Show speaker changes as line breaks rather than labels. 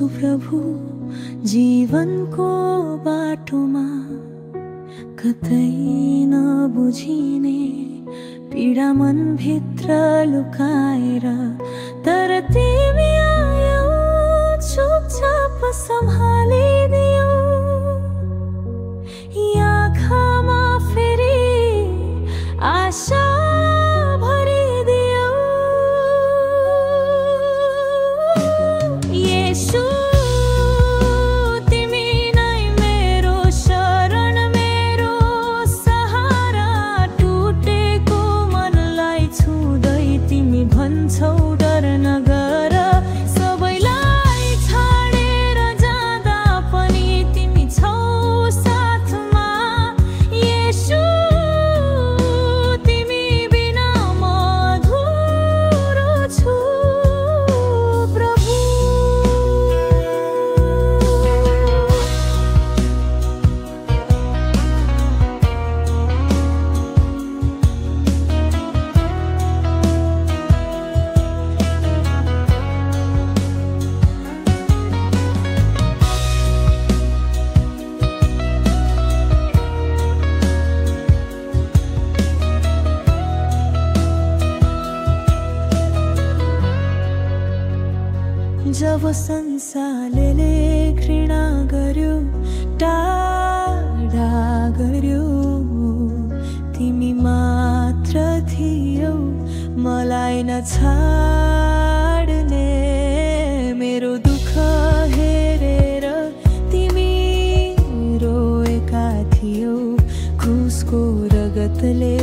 छु प्रभु जीवनको बाटोमा कतै नबुझिने पीडा मन भित्र लुकाएर तर तिमी आयौ चुपचाप सम्हालिदियौ आँखामा फेरि आशा भरिदियौ येशू तिमी नै मेरो शरण मेरो सहारा टुटेको मनलाई छुँदै तिमी भन्छौ डर नगर सबैलाई छाडेर जाँदा पनि तिमी छौ साथमा येशू तिमी बिना म अधुरो छु प्रभु जब संसारले घृणा गर्यो टाढा गर्यो तिमी मात्र थियौ मलाई नछाड्ने मेरो दुःख हेरेर तिमी रोएका थियौ क्रुसको रगतले